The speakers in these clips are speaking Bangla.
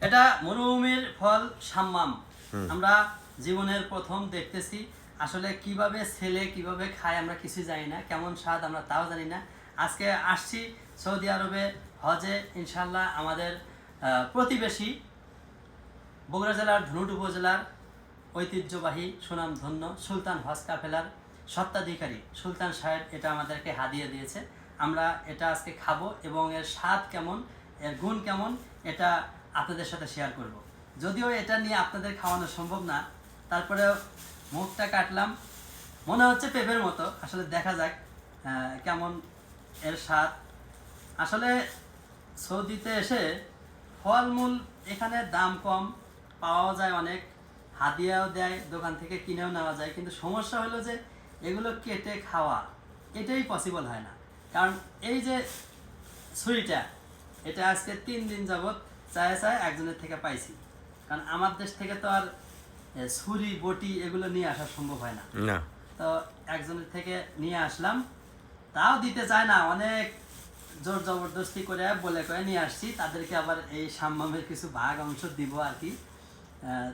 এটা মরুভূমির ফল সাম্মাম। আমরা জীবনের প্রথম দেখতেছি। আসলে কিভাবে ছেলে কিভাবে খায় আমরা কিছু জানি না, কেমন স্বাদ আমরা তাও জানি না। আজকে আসছি সৌদি আরবে হজে, ইনশাল্লাহ আমাদের প্রতিবেশী বগুড়া জেলার ধুনট উপজেলার ঐতিহ্যবাহী সুনামধন্য সুলতান হজ কাফেলার স্বত্বাধিকারী সুলতান সাহেব এটা আমাদেরকে হাদিয়া দিয়েছে। আমরা এটা আজকে খাবো এবং এর স্বাদ কেমন, এর গুণ কেমন, এটা আপনাদের সাথে শেয়ার করব। যদিও এটা নিয়ে আপনাদের খাওয়ানো সম্ভব না, তারপরে মুখটা কাটলাম, মনে হচ্ছে পেঁপের মতো। আসলে দেখা যাক কেমন এর স্বাদ। আসলে সৌদিতে এসে ফলমূল এখানে দাম কম, পাওয়া যায় অনেক, হাদিয়াও দেয়, দোকান থেকে কিনেও নেওয়া যায়, কিন্তু সমস্যা হলো যে এগুলো কেটে খাওয়া এটাই পসিবল হয় না। কারণ এই যে ছুরিটা, এটা আজকে 3 দিন যাবৎ চায়ে চায়ে একজনের থেকে পাইছি। কারণ আমার দেশ থেকে তো আর ছুরি বটি এগুলো নিয়ে আসা সম্ভব হয় না। তো একজনের থেকে নিয়ে আসলাম, তাও দিতে চায় না, অনেক জোর জবরদস্তি করে বলে করে নিয়ে আসছি। তাদেরকে আবার এই সাম্মামের কিছু ভাগ অংশ দিব আর কি।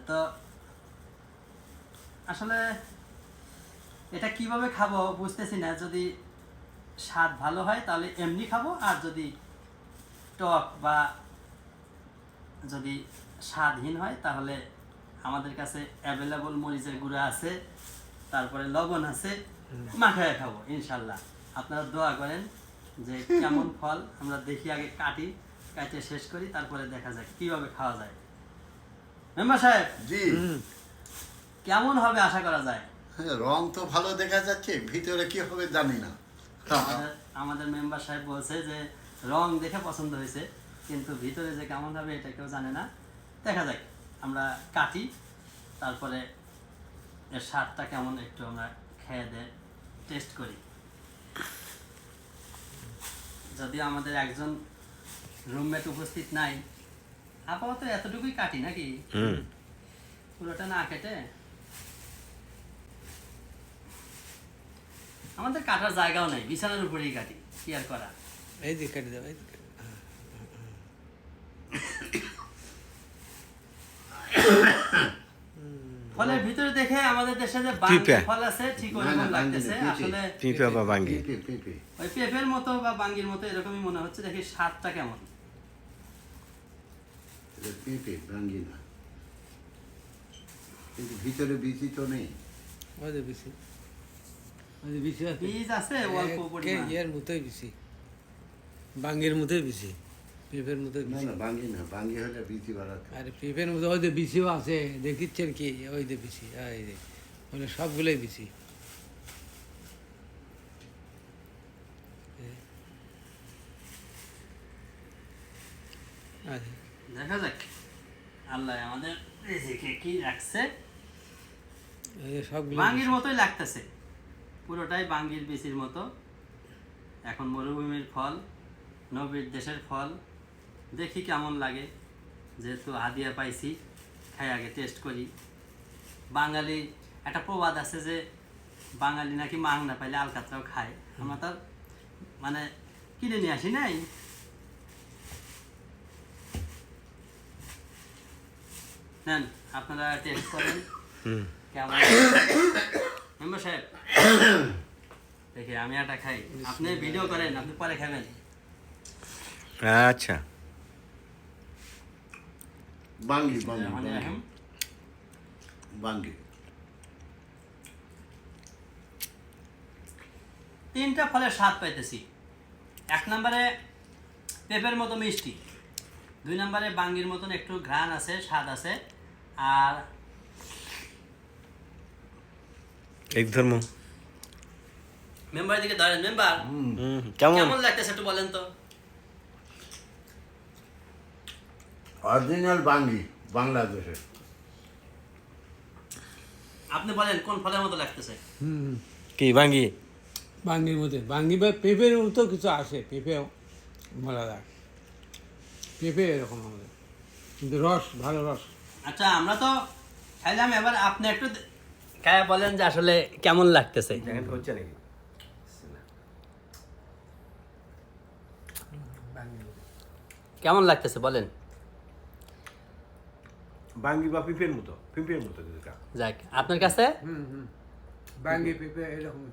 তো আসলে এটা কিভাবে খাবো বুঝতেছি না। যদি স্বাদ ভালো হয় তাহলে এমনি খাবো, আর যদি টক বা যদি স্বাদহীন হয় তাহলে আমাদের কাছে অ্যাভেলেবল মরিচের গুঁড়া আছে, তারপরে লবণ আছে, মাখায় খাবো ইনশাল্লাহ। আপনারা দোয়া করেন যে কেমন ফল, আমরা দেখি আগে কাটি, কাটে শেষ করি, তারপরে দেখা যায় কিভাবে খাওয়া যায়। মেম্বার সাহেব, জি, কেমন হবে আশা করা যায়? রং তো ভালো দেখা যাচ্ছে, ভিতরে কি হবে জানি না। আমাদের মেম্বার সাহেব বলছে যে রং দেখে পছন্দ হয়েছে, কিন্তু ভিতরে যে কেমন হবে এটা কেউ জানে না। দেখা যাক, আমরা কাটি, তারপরে এর স্বাদটা কেমন একটু আমরা খেয়ে দিয়ে টেস্ট করি। যদিও আমাদের একজন রুমমেট উপস্থিত নাই, আপাতত এতটুকুই কাটি নাকি, পুরোটা না কেটে। আমাদের কাটার জায়গাও নেই, বিছানার উপরেই কাটি, কি আর করা। এই যে কেটে দাও, এই যে কেটে দাও। ফলের ভিতরে দেখে আমাদের দেশে যে বাঙ্গি ফল আছে ঠিক ওইরকম লাগতেছে। আসলে পিঁপে বা বাঙ্গি, পেঁপে ওই পেঁপের মতো বা বাঙ্গির মতো এরকমই মনে হচ্ছে। দেখি স্বাদটা কেমন। পেঁপে ভাঙ্গি না, কিন্তু ভিতরে বিচি তো নেই। ওই যে বেশি, ওই যে বেশি আছে, বীজ আছে অল্প পরিমাণ। ইয়ের মতোই বেশি, বাঙ্গির মতোই বেশি, পেঁপের মতোই না বেশি। না, ভাঙ্গি না, ভাঙ্গি হলে বিচি বাড়াতে। আরে পেঁপের মতো ওই যে বেশিও আছে, দেখিচ্ছেন কি, ওই যে বেশি, এই যে মানে সবগুলোই বেশি। আচ্ছা, দেখা যাক আল্লাহ আমাদের রেজেকে কি রাখছে। এই যে সবগুলো বাঙ্গির মতোই লাগতেছে, পুরোটাই বাঙ্গির বিচির মতো। এখন মরুভূমির ফল, নবীর দেশের ফল, দেখি কেমন লাগে। যেহেতু হাদিয়া পাইছি, খাই আগে টেস্ট করি। বাঙালি একটা প্রবাদ আছে যে বাঙালি নাকি মাং না পাইলে আলকাতরাও খায়। আমরা তার মানে কিনে নিয়ে আসি নাই। নেন আপনারা টেস্ট করেন কেমন। মেম্বার সাহেব দেখি আমি একটা খাই, আপনি ভিডিও করেন, আপনি পরে খাবেন। আচ্ছা, ভাঙ্গি ভাঙ্গি এখন ভাঙ্গি, এখন ভাঙ্গি। 3টা ফলের স্বাদ পাইতেছি। 1 নম্বরে পেঁপের মতো মিষ্টি, 2 নম্বরে বাঙ্গির মতন একটু ঘ্রাণ আছে, স্বাদ আছে, আর এক ধর্ম। মেম্বার দিকে ধরেন। মেম্বার কেমন? কেমন লাগতেছে একটু বলেন তো। অরিজিনাল ভাঙ্গি, বাংলাদেশের। আপনি বলেন কোন ফলের মতো লাগতেছে। কি বাঙ্গি? বাঙ্গির মধ্যে বাঙ্গি বা পেঁপের মতো কিছু আসে, পেঁপেও বলা যায়, পেঁপে এরকম আমাদের, কিন্তু রস ভালো রস। আচ্ছা আমরা তো খাইলাম, এবার আপনি একটু খায় বলেন যে আসলে কেমন লাগতেছে। হচ্ছে নাকি? কেমন লাগতেছে বলেন। বাঙ্গি বা পিঁপের মতো কিছুটা। যাক আপনার কাছে বাঙ্গি পেঁপে এরকম